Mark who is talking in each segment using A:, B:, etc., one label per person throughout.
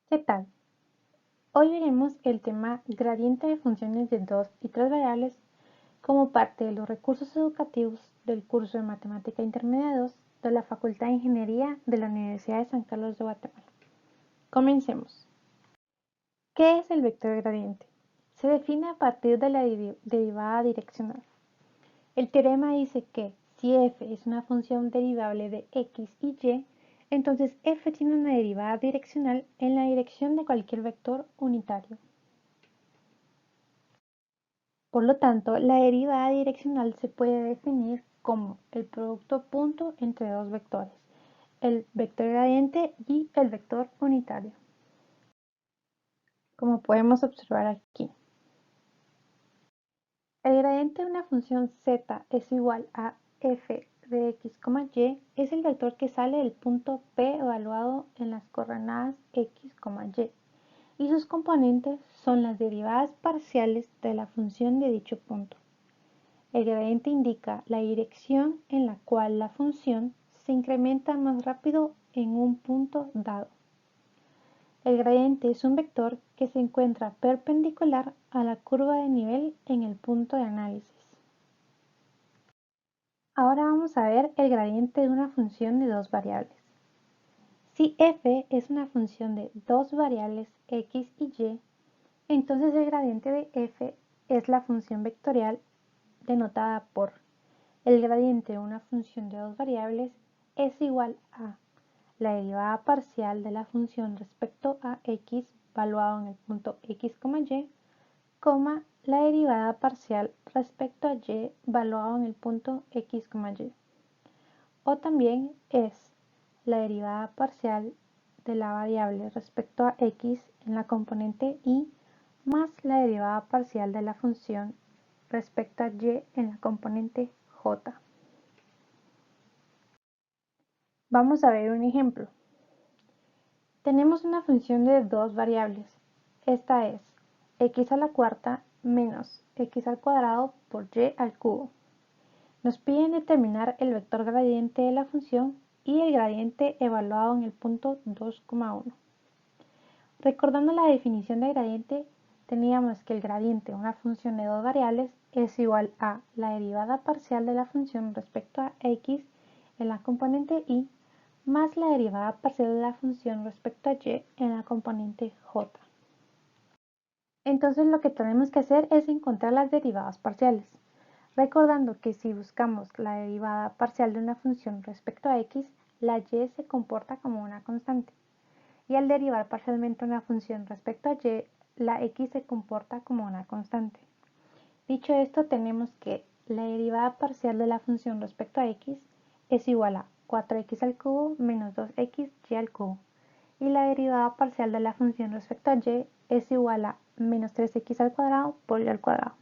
A: ¿Qué tal? Hoy veremos el tema gradiente de funciones de 2 y 3 variables como parte de los recursos educativos del curso de Matemática Intermedia 2 de la Facultad de Ingeniería de la Universidad de San Carlos de Guatemala. Comencemos. ¿Qué es el vector gradiente? Se define a partir de la derivada direccional. El teorema dice que si f es una función derivable de x y y, entonces f tiene una derivada direccional en la dirección de cualquier vector unitario. Por lo tanto, la derivada direccional se puede definir como el producto punto entre dos vectores, el vector gradiente y el vector unitario, como podemos observar aquí. El gradiente de una función z es igual a f de x, y es el vector que sale del punto P evaluado en las coordenadas x, y sus componentes son las derivadas parciales de la función de dicho punto. El gradiente indica la dirección en la cual la función se incrementa más rápido en un punto dado. El gradiente es un vector que se encuentra perpendicular a la curva de nivel en el punto de análisis. Ahora vamos a ver el gradiente de una función de dos variables. Si f es una función de dos variables x y y, entonces el gradiente de f es la función vectorial denotada por el gradiente de una función de dos variables es igual a la derivada parcial de la función respecto a x valuado en el punto x, y, la derivada parcial respecto a y valuado en el punto x, y. O también es la derivada parcial de la variable respecto a x en la componente y más la derivada parcial de la función respecto a y en la componente j. Vamos a ver un ejemplo. Tenemos una función de dos variables. Esta es x a la cuarta menos x al cuadrado por y al cubo. Nos piden determinar el vector gradiente de la función y el gradiente evaluado en el punto 2,1. Recordando la definición de gradiente, teníamos que el gradiente de una función de dos variables es igual a la derivada parcial de la función respecto a x en la componente y más la derivada parcial de la función respecto a y en la componente j. Entonces lo que tenemos que hacer es encontrar las derivadas parciales. Recordando que si buscamos la derivada parcial de una función respecto a x, la y se comporta como una constante. Y al derivar parcialmente una función respecto a y, la x se comporta como una constante. Dicho esto, tenemos que la derivada parcial de la función respecto a x es igual a 4x al cubo menos 2x y al cubo. Y la derivada parcial de la función respecto a y es igual a menos 3x al cuadrado por y al cuadrado.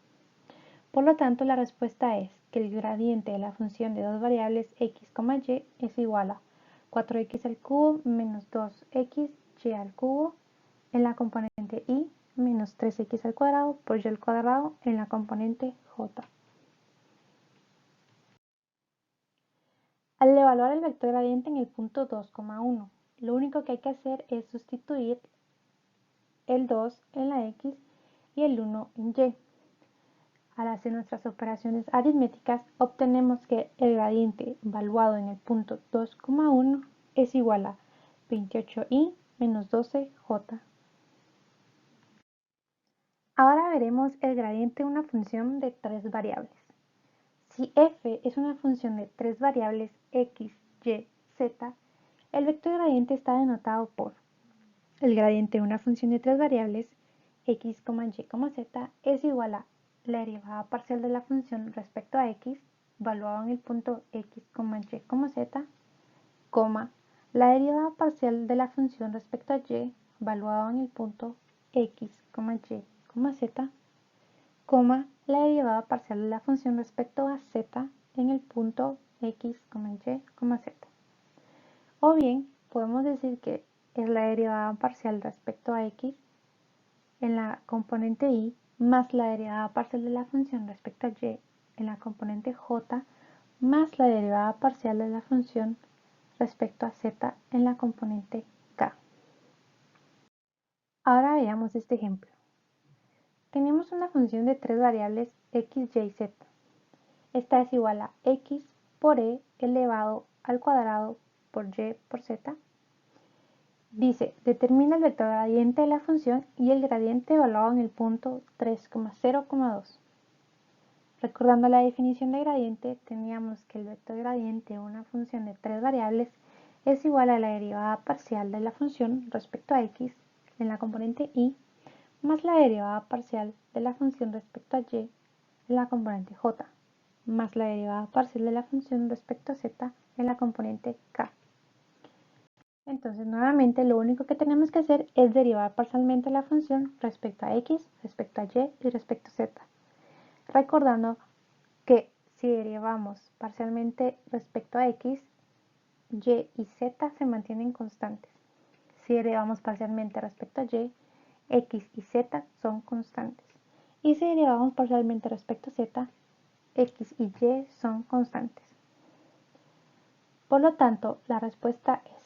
A: Por lo tanto, la respuesta es que el gradiente de la función de dos variables x, y es igual a 4x al cubo menos 2x y al cubo en la componente y menos 3x al cuadrado por y al cuadrado en la componente j. Al evaluar el vector gradiente en el punto 2,1, lo único que hay que hacer es sustituir el 2 en la x y el 1 en y. Al hacer nuestras operaciones aritméticas, obtenemos que el gradiente evaluado en el punto 2,1 es igual a 28i menos 12j. Ahora veremos el gradiente de una función de tres variables. Si f es una función de tres variables x, y, z, el vector gradiente está denotado por el gradiente de una función de tres variables x, y, z es igual a la derivada parcial de la función respecto a x, valuado en el punto x, y, z, la derivada parcial de la función respecto a y, valuado en el punto x, y, z, la derivada parcial de la función respecto a z en el punto x, y, z. O bien, podemos decir que es la derivada parcial respecto a x en la componente y más la derivada parcial de la función respecto a y en la componente j más la derivada parcial de la función respecto a z en la componente k. Ahora veamos este ejemplo. Tenemos una función de tres variables x, y, z. Esta es igual a x por e elevado al cuadrado por y por z. Dice, determina el vector gradiente de la función y el gradiente evaluado en el punto 3,0,2. Recordando la definición de gradiente, teníamos que el vector gradiente de una función de tres variables es igual a la derivada parcial de la función respecto a x en la componente y más la derivada parcial de la función respecto a y en la componente j más la derivada parcial de la función respecto a z en la componente k. Entonces, nuevamente, lo único que tenemos que hacer es derivar parcialmente la función respecto a x, respecto a y y respecto a z. Recordando que si derivamos parcialmente respecto a x, y y z se mantienen constantes. Si derivamos parcialmente respecto a y, x y z son constantes. Y si derivamos parcialmente respecto a z, x y y son constantes. Por lo tanto, la respuesta es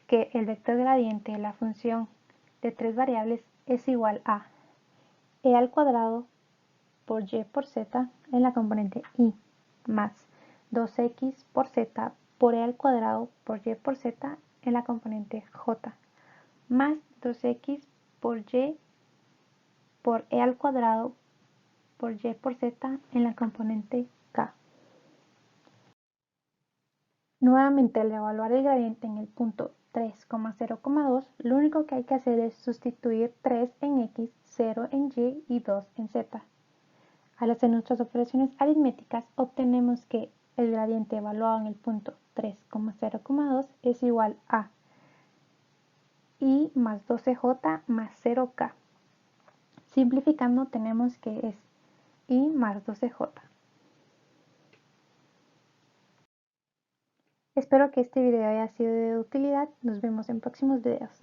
A: que el vector gradiente de la función de tres variables es igual a e al cuadrado por y por z en la componente y más 2x por z por e al cuadrado por y por z en la componente j más 2x por y por e al cuadrado por y por z en la componente k. Nuevamente, al evaluar el gradiente en el punto 3,0,2, lo único que hay que hacer es sustituir 3 en x, 0 en y y 2 en z. Al hacer nuestras operaciones aritméticas, obtenemos que el gradiente evaluado en el punto 3,0,2 es igual a y más 12j más 0k. Simplificando, tenemos que es y más 12j. Espero que este video haya sido de utilidad. Nos vemos en próximos videos.